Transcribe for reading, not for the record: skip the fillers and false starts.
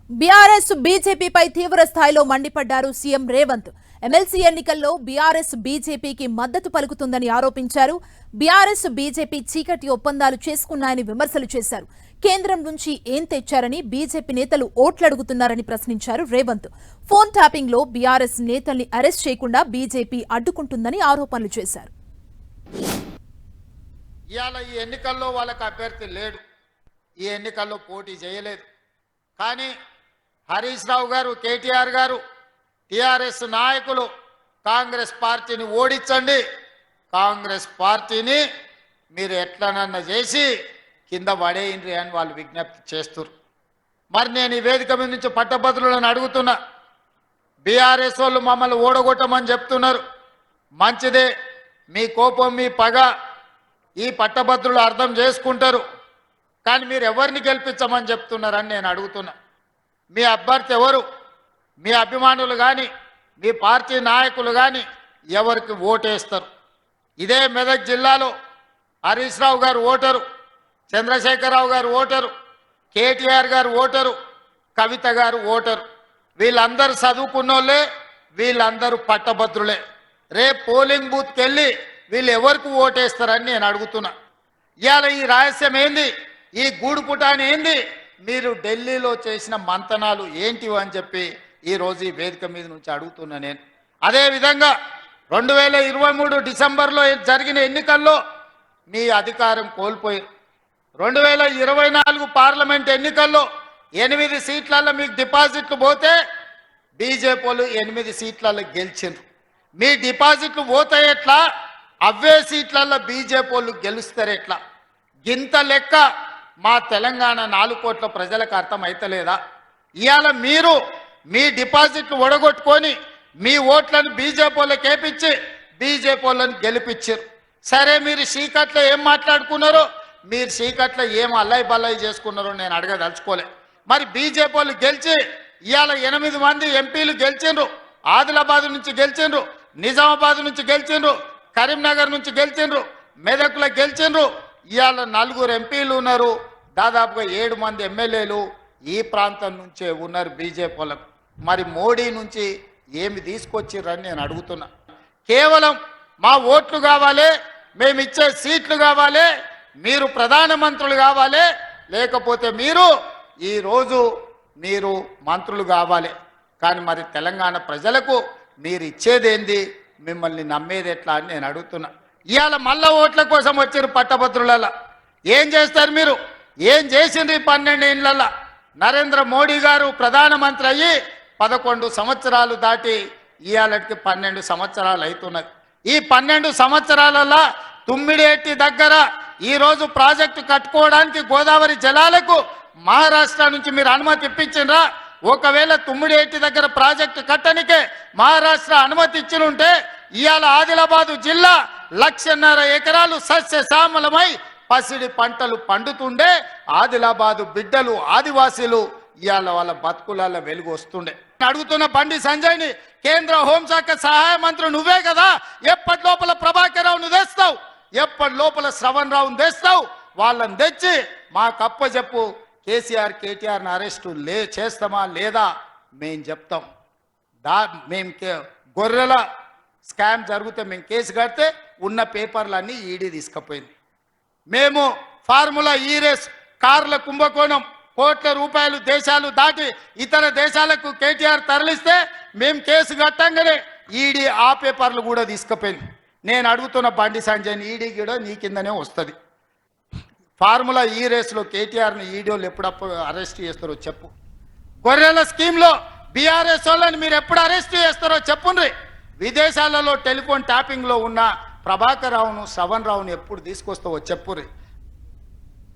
BRS బీజేపీపై తీవ్ర స్థాయిలో మండిపడ్డారు సీఎం రేవంత్. ఎమ్మెల్సీ ఎన్నికల్లో బీఆర్ఎస్ బీజేపీకి మద్దతు పలుకుతుందని ఆరోపించారు. బీఆర్ఎస్ బీజేపీ చీకటి ఒప్పందాలు చేసుకున్నాయని విమర్శలు చేశారు. కేంద్రం నుంచి ఏం తెచ్చారని బీజేపీ నేతలు ఓట్లడుగుతున్నారని ప్రశ్నించారు రేవంత్. ఫోన్ ట్యాపింగ్ లో బీఆర్ఎస్ నేతల్ని అరెస్ట్ చేయకుండా బీజేపీ అడ్డుకుంటుందని ఆరోపణలు చేశారు. ఇవాళ ఈ ఎన్నికల్లో వాళ్ళకి అభ్యర్థి లేడు, ఈ ఎన్నికల్లో పోటీ చేయలేదు. కానీ హరీష్ రావు గారు, కేటీఆర్ గారు, టీఆర్ఎస్ నాయకులు కాంగ్రెస్ పార్టీని ఓడించండి, కాంగ్రెస్ పార్టీని మీరు ఎట్లనన్నా చేసి కింద పడేయండి అని వాళ్ళు విజ్ఞప్తి చేస్తున్నారు. మరి నేను ఈ వేదిక మీద నుంచి పట్టభద్రులను అడుగుతున్నా, బీఆర్ఎస్ వాళ్ళు మమ్మల్ని ఓడగొట్టమని చెప్తున్నారు. మంచిదే, మీ కోపం మీ పగ ఈ పట్టభద్రులు అర్థం చేసుకుంటారు. కానీ మీరు ఎవరిని గెలిపించమని చెప్తున్నారని నేను అడుగుతున్నా. మీ అభ్యర్థి ఎవరు? మీ అభిమానులు కానీ మీ పార్టీ నాయకులు కానీ ఎవరికి ఓటేస్తారు? ఇదే మెదక్ జిల్లాలో హరీష్ రావు గారు ఓటరు, చంద్రశేఖరరావు గారు ఓటరు, కేటీఆర్ గారు ఓటరు, కవిత గారు ఓటరు. వీళ్ళందరూ చదువుకున్నోళ్ళే, వీళ్ళందరూ పట్టభద్రులే. రేపు పోలింగ్ బూత్కి వెళ్ళి వీళ్ళు ఎవరికి ఓటేస్తారని నేను అడుగుతున్నా. ఇవాళ ఈ రహస్యం ఏంది, ఈ గూడుపుటాని ఏంది, మీరు ఢిల్లీలో చేసిన మంతనాలు ఏంటివి అని చెప్పి ఈరోజు ఈ వేదిక మీద నుంచి అడుగుతున్నా నేను. అదేవిధంగా 2023 డిసెంబర్లో జరిగిన ఎన్నికల్లో మీ అధికారం కోల్పోయారు. 2024 పార్లమెంట్ ఎన్నికల్లో 8 సీట్లలో మీకు డిపాజిట్లు పోతే బీజేపీ వాళ్ళు 8 సీట్లలో గెలిచిండ్రు. మీ డిపాజిట్లు పోతే ఎట్లా, అవే సీట్లలో బీజేపీ వాళ్ళు గెలుస్తారు ఎట్లా? గింత లెక్క మా తెలంగాణ 4 కోట్ల ప్రజలకు అర్థమైతలేదా? ఇవాళ మీరు మీ డిపాజిట్లు ఒడగొట్టుకొని మీ ఓట్లను బీజేపీ వాళ్ళకి వేపించి బీజేపీ వాళ్ళని గెలిపించారు. సరే, మీరు చీకట్లో ఏం మాట్లాడుకున్నారో, మీరు చీకట్లో ఏం అల్లయి బల్లయి చేసుకున్నారో నేను అడగదలుచుకోలే. మరి బీజేపీ వాళ్ళు గెలిచి ఇవాళ 8 మంది ఎంపీలు గెలిచిండ్రు. ఆదిలాబాద్ నుంచి గెలిచిండ్రు, నిజామాబాద్ నుంచి గెలిచిండ్రు, కరీంనగర్ నుంచి గెలిచిండ్రు, మెదక్లో గెలిచిండ్రు. ఇవాళ 4 ఎంపీలు ఉన్నారు, దాదాపుగా 7 మంది ఎమ్మెల్యేలు ఈ ప్రాంతం నుంచే ఉన్నారు బీజేపీ వాళ్ళకు. మరి మోడీ నుంచి ఏమి తీసుకొచ్చిర్రని నేను అడుగుతున్నా. కేవలం మా ఓట్లు కావాలి, మేము ఇచ్చే సీట్లు కావాలి, మీరు ప్రధానమంత్రులు కావాలి, లేకపోతే ఈరోజు మీరు మంత్రులు కావాలి. కానీ మరి తెలంగాణ ప్రజలకు మీరు ఇచ్చేదేంది, మిమ్మల్ని నమ్మేది ఎట్లా అని నేను అడుగుతున్నా. ఇవాళ మళ్ళా ఓట్ల కోసం వచ్చారు పట్టభద్రులలో. ఏం చేస్తారు మీరు? ఏం చేసిండ్రు? 12 ఏళ్ళల్లో నరేంద్ర మోడీ గారు ప్రధానమంత్రి అయ్యి 11 సంవత్సరాలు దాటి ఇవాళకి 12 సంవత్సరాలు అవుతున్నది. ఈ 12 సంవత్సరాలలో తుమ్మిడిఎట్టి దగ్గర ఈరోజు ప్రాజెక్టు కట్టుకోవడానికి గోదావరి జలాలకు మహారాష్ట్ర నుంచి మీరు అనుమతి ఇప్పించిండ్రా? ఒకవేళ తుమ్మిడిఎట్టి దగ్గర ప్రాజెక్టు కట్టనికే మహారాష్ట్ర అనుమతి ఇచ్చినుంటే ఇవాళ ఆదిలాబాదు జిల్లా 1.5 ఎకరాలు సస్యశ్యామలమై పసిడి పంటలు పండుతుండే ఆదిలాబాదు బిడ్డలు, ఆదివాసీలు ఇవాళ వాళ్ళ బతుకులలో వెలుగు వస్తుండే. అడుగుతున్న బండి సంజయ్ని, కేంద్ర హోంశాఖ సహాయ మంత్రి నువ్వే కదా, ఎప్పటి లోపల ప్రభాకర్ రావును తెస్తావు, ఎప్పటి లోపల శ్రవణ్ రావును తెస్తావు, వాళ్ళని తెచ్చి మా కప్పచెప్పు. కేసీఆర్ కేటీఆర్ని అరెస్టు చేస్తామా లేదా మేము చెప్తాం. మేము గొర్రెల స్కామ్ జరిగితే మేము కేసు కడితే ఉన్న పేపర్లన్నీ ఈడీ తీసుకుపోయింది. మేము ఫార్ములా ఈ రేస్ కార్ల కుంభకోణం కోట్ల రూపాయలు దేశాలు దాటి ఇతర దేశాలకు కేటీఆర్ తరలిస్తే మేము కేసు కట్టంగానే ఈడీ ఆ పేపర్లు కూడా తీసుకుపోయింది. నేను అడుగుతున్న బండి సంజయ్ని, ఈడీ కూడా నీ కిందనే వస్తుంది. ఫార్ములా ఈ రేస్లో కేటీఆర్ని ఈడీలు ఎప్పుడప్పుడు అరెస్ట్ చేస్తారో చెప్పు. గొర్రెల స్కీమ్లో బీఆర్ఎస్ వాళ్ళని మీరు ఎప్పుడు అరెస్ట్ చేస్తారో చెప్పుండ్రి. విదేశాలలో టెలిఫోన్ ట్యాపింగ్లో ఉన్న ప్రభాకర్ రావును, శ్రవణ్ రావును ఎప్పుడు తీసుకొస్తావో చెప్పుర్రి.